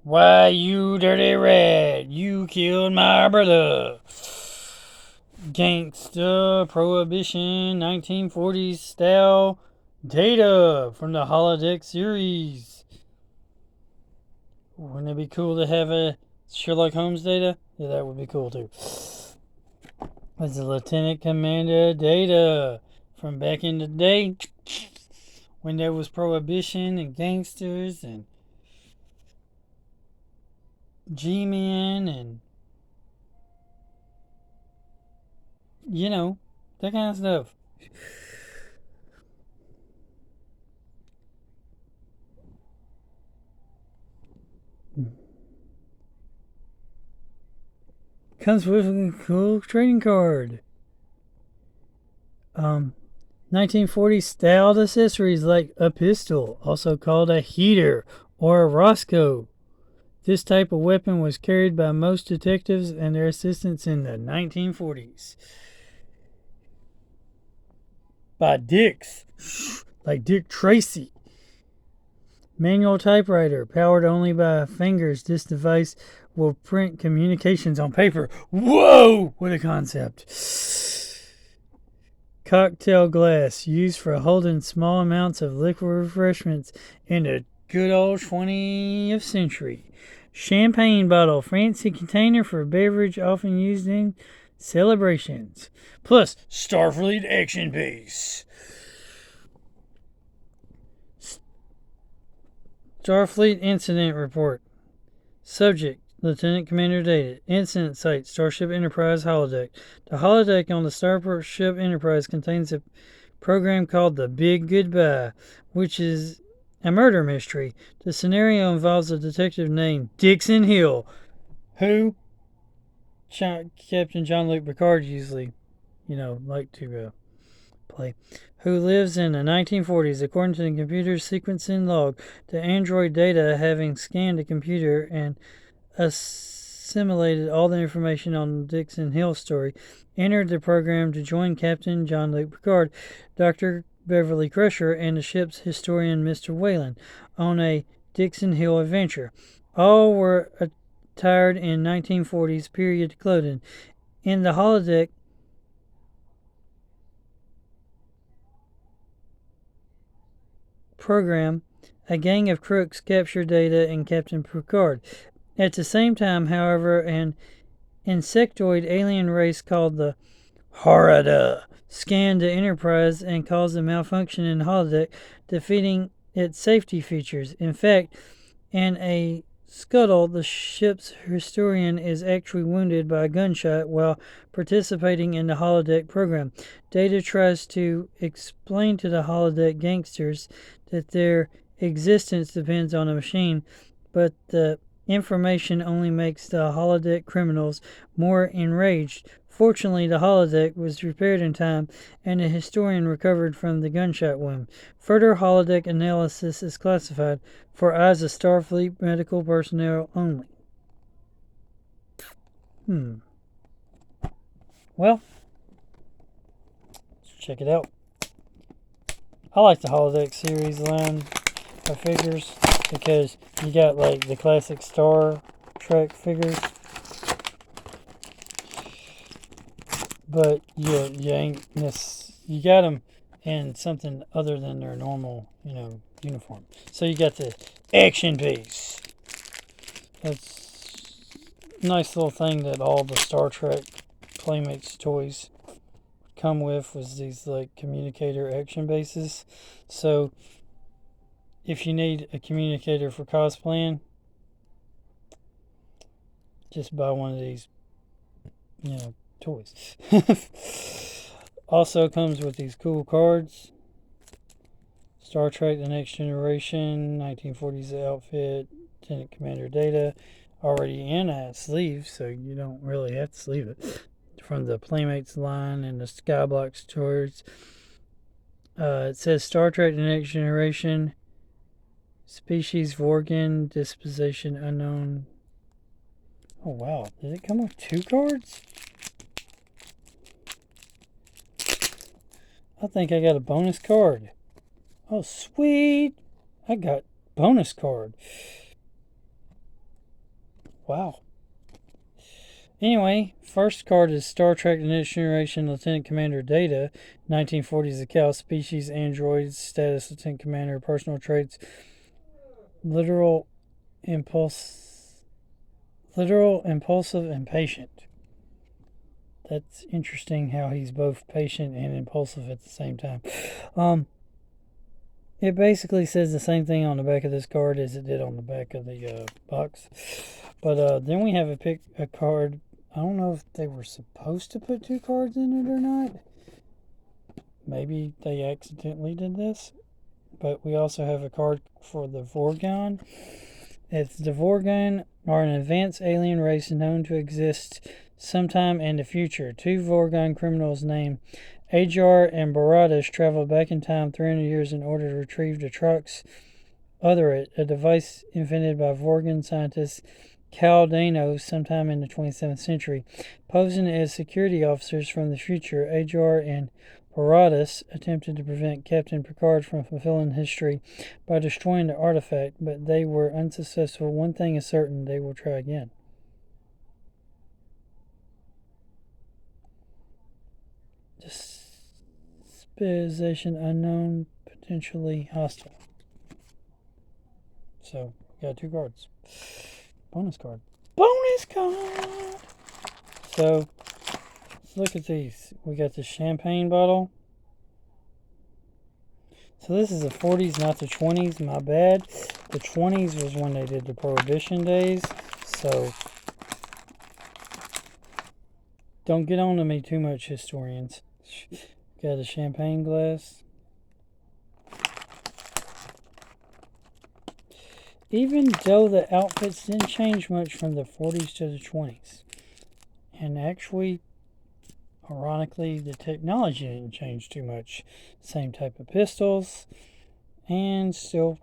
Why, you dirty rat, you killed my brother. Gangsta Prohibition 1940s style data from the Holodeck series. Wouldn't it be cool to have a Sherlock Holmes data? Yeah, that would be cool too. That's the Lieutenant Commander data from back in the day when there was prohibition and gangsters and G-men and, you know, that kind of stuff. Comes with a cool trading card. 1940 styled accessories like a pistol, also called a heater or a Roscoe. This type of weapon was carried by most detectives and their assistants in the 1940s. By dicks, like Dick Tracy. Manual typewriter, powered only by fingers. This device will print communications on paper. Whoa! What a concept. Cocktail glass, used for holding small amounts of liquid refreshments in the good old 20th century. Champagne bottle, fancy container for beverage often used in celebrations. Plus, Starfleet action base. Starfleet incident report. Subject, Lieutenant Commander data. Incident site, Starship Enterprise holodeck. The holodeck on the Starship Enterprise contains a program called The Big Goodbye, which is a murder mystery. The scenario involves a detective named Dixon Hill, who Captain Jean-Luc Picard usually, like to play, who lives in the 1940s. According to the computer's sequencing log, the android data, having scanned the computer and assimilated all the information on the Dixon Hill story, entered the program to join Captain Jean-Luc Picard, Dr. Beverly Crusher, and the ship's historian Mr. Whalen on a Dixon Hill adventure. All were attired in 1940s period clothing. In the holodeck program, a gang of crooks capture Data and Captain Picard. At the same time, however, an insectoid alien race called the Harada scanned the Enterprise and caused a malfunction in the holodeck, defeating its safety features. In fact, in a scuttle, the ship's historian is actually wounded by a gunshot while participating in the holodeck program. Data tries to explain to the holodeck gangsters that their existence depends on a machine, but the information only makes the holodeck criminals more enraged. Fortunately, the holodeck was repaired in time, and the historian recovered from the gunshot wound. Further holodeck analysis is classified for eyes of Starfleet medical personnel only. Well, let's check it out. I like the holodeck series line of figures because you got like the classic Star Trek figures, but you ain't you got them in something other than their normal, uniform. So you got the action base. That's a nice little thing that all the Star Trek Playmates toys come with, was these like communicator action bases. So if you need a communicator for cosplaying, just buy one of these, toys. Also comes with these cool cards. Star Trek The Next Generation, 1940s outfit, Lieutenant Commander Data, already in a sleeve, so you don't really have to sleeve it. From the Playmates line and the Skyblock toys. It says Star Trek The Next Generation, species Vorgan, disposition unknown. Oh wow, did it come with 2 cards? I think I got a bonus card. Oh sweet, I got bonus card. Wow. Anyway, first card is Star Trek The Next Generation Lieutenant Commander Data, 1940s Cal species, android, status Lieutenant Commander, personal traits, literal, impulsive, and patient. That's interesting how he's both patient and impulsive at the same time. It basically says the same thing on the back of this card as it did on the back of the box. But then we have a card. I don't know if they were supposed to put two cards in it or not. Maybe they accidentally did this. But we also have a card for the Vorgon. The Vorgon are an advanced alien race known to exist sometime in the future. Two Vorgon criminals named Ajar and Baradas travel back in time 300 years in order to retrieve the truck's Otherite, a device invented by Vorgon scientists Caldanos sometime in the 27th century. Posing as security officers from the future, Ajar and Baradas attempted to prevent Captain Picard from fulfilling history by destroying the artifact, but they were unsuccessful. One thing is certain, they will try again. Disposition unknown, potentially hostile. So, we got two cards. Bonus card. Bonus card! So, let's look at these. We got the champagne bottle. So this is the 40s, not the 20s. My bad. The 20s was when they did the Prohibition days. So, don't get on to me too much, historians. Got a champagne glass. Even though the outfits didn't change much from the 40s to the 20s. And actually, ironically, the technology didn't change too much. Same type of pistols. And still,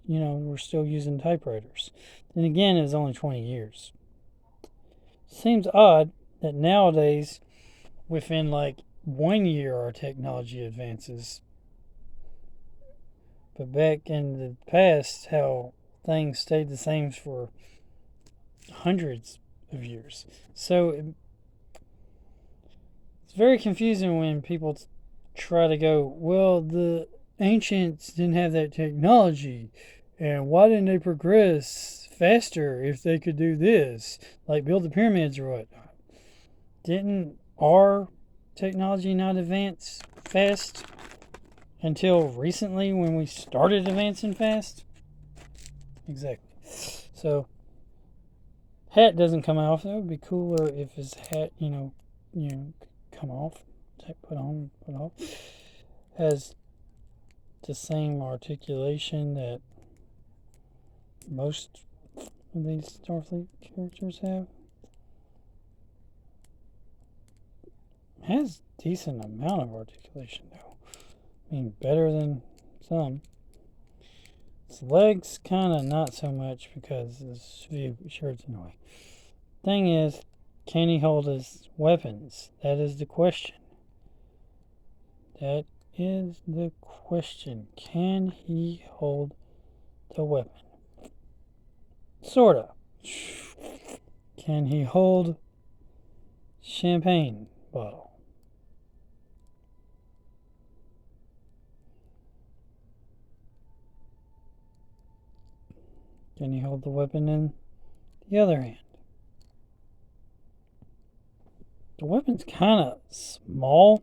we're still using typewriters. Then again, it was only 20 years. Seems odd that nowadays, within like 1 year, our technology advances. But back in the past, how things stayed the same for hundreds of years. So it's very confusing when people try to go, well, the ancients didn't have that technology, and why didn't they progress faster if they could do this, like build the pyramids or whatnot? Didn't our technology not advance fast until recently when we started advancing fast? Exactly. So, hat doesn't come off. That would be cooler if his hat, come off, put on, put off. Has the same articulation that most of these Starfleet characters have. Has decent amount of articulation though. I mean, better than some. Its legs kind of not so much because his shirt's in the way. Thing is, can he hold his weapons? That is the question. That is the question. Can he hold the weapon? Sorta. Can he hold champagne bottle? Can he hold the weapon in the other hand? The weapon's kind of small.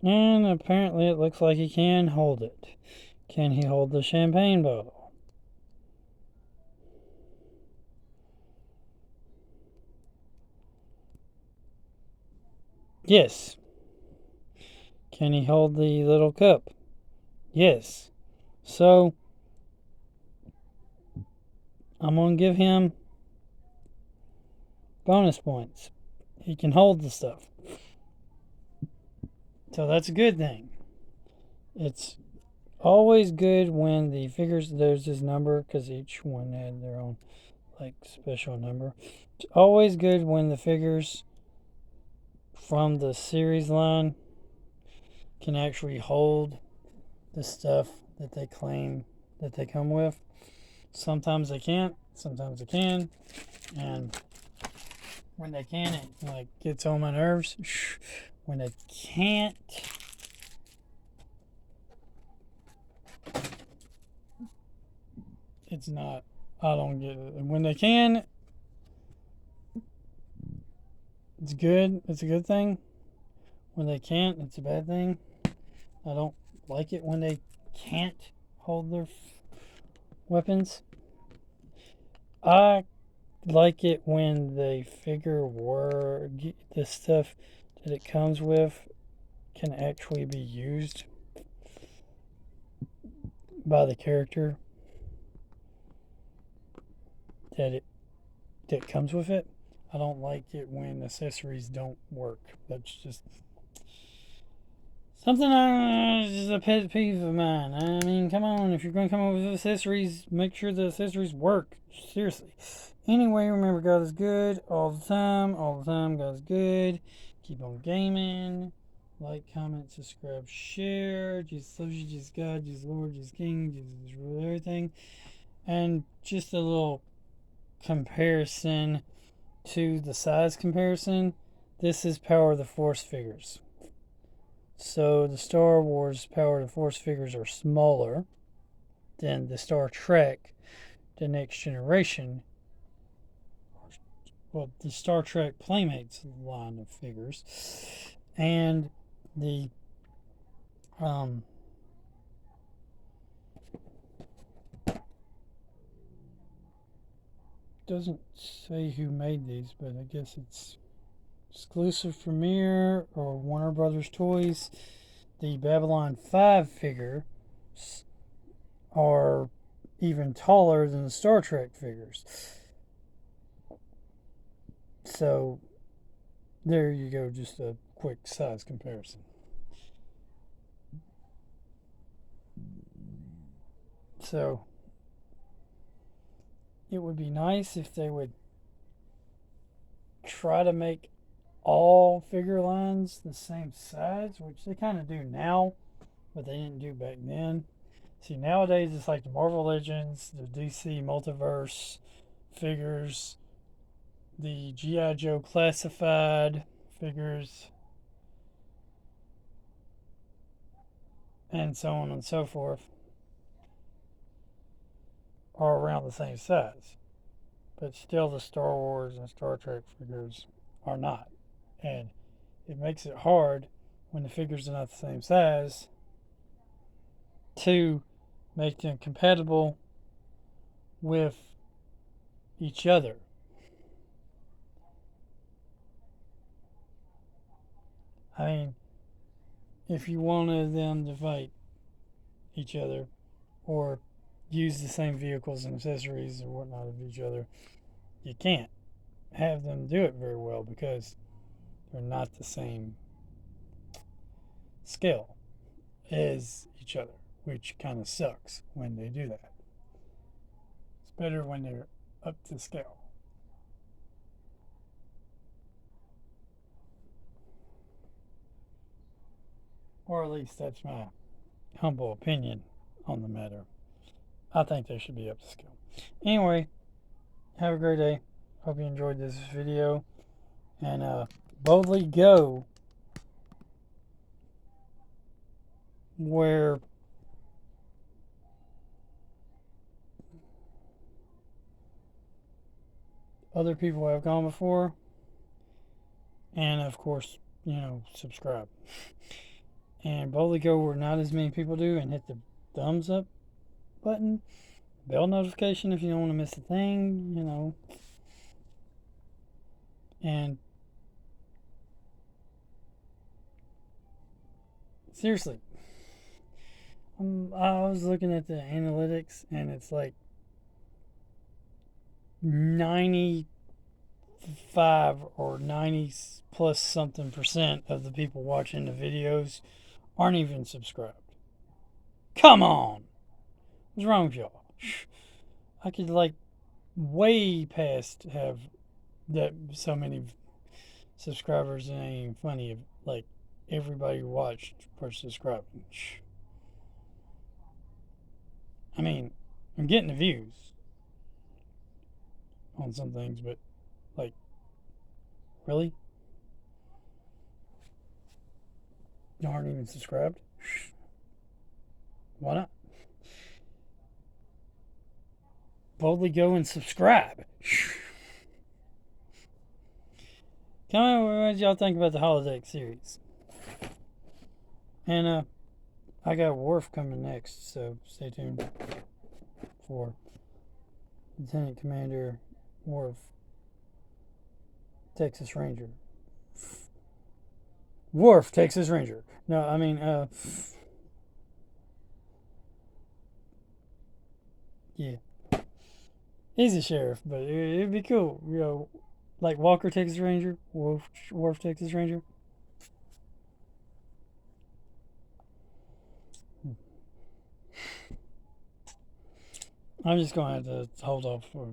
And apparently it looks like he can hold it. Can he hold the champagne bottle? Yes. Can he hold the little cup? Yes. So, I'm going to give him bonus points. He can hold the stuff. So that's a good thing. It's always good when the figures, there's this number, because each one had their own special number. It's always good when the figures from the series line can actually hold the stuff that they claim that they come with. sometimes they can't, sometimes they can, and when they can, it like gets on my nerves. When they can't, it's not. I don't get it. And when they can, it's good. It's a good thing. When they can't, it's a bad thing. I don't like it when they can't hold their weapons. I like it when the figure the stuff that it comes with can actually be used by the character that comes with it. I don't like it when accessories don't work. That's just something just a pet peeve of mine. I mean, come on, if you're going to come up with accessories, make sure the accessories work. Seriously. Anyway, remember, God is good all the time. All the time, God is good. Keep on gaming. Like, comment, subscribe, share. Jesus loves you, Jesus God, Jesus Lord, Jesus King, Jesus rule everything. And just a little comparison to the size comparison. This is Power of the Force figures. So the Star Wars Power of the Force figures are smaller than the Star Trek, the Next Generation. Well, the Star Trek Playmates line of figures, and the doesn't say who made these, but I guess it's exclusive Premiere or Warner Brothers Toys. The Babylon 5 figures are even taller than the Star Trek figures. So there you go, just a quick size comparison. So it would be nice if they would try to make all figure lines the same size, which they kind of do now, but they didn't do back then. See, nowadays it's like the Marvel Legends, the DC Multiverse figures, the G.I. Joe Classified figures, and so on and so forth, are around the same size. But still, the Star Wars and Star Trek figures are not. And it makes it hard when the figures are not the same size to make them compatible with each other. I mean, if you wanted them to fight each other or use the same vehicles and accessories or whatnot of each other, you can't have them do it very well because they're not the same scale as each other, which kind of sucks when they do that. It's better when they're up to scale. Or at least that's my humble opinion on the matter. I think they should be up to scale. Anyway, have a great day. Hope you enjoyed this video. And boldly go where other people have gone before. And of course, subscribe. And boldly go where not as many people do and hit the thumbs up button. Bell notification if you don't want to miss a thing, And seriously, I was looking at the analytics and it's like 95 or 90 plus something percent of the people watching the videos aren't even subscribed. Come on! What's wrong with y'all? I could way past have that so many subscribers. It ain't even funny if everybody watched for subscribing. I mean, I'm getting the views. on some things, but like, really? You aren't even subscribed? Why not? Boldly go and subscribe. Comment what y'all think about the Holodeck series. And I got Worf coming next, so stay tuned for Lieutenant Commander Worf, Texas Ranger. Worf, Texas Ranger. No, I mean, yeah. He's a sheriff, but it'd be cool. You know, like Walker, Texas Ranger, Worf, Texas Ranger. I'm just going to have to hold off for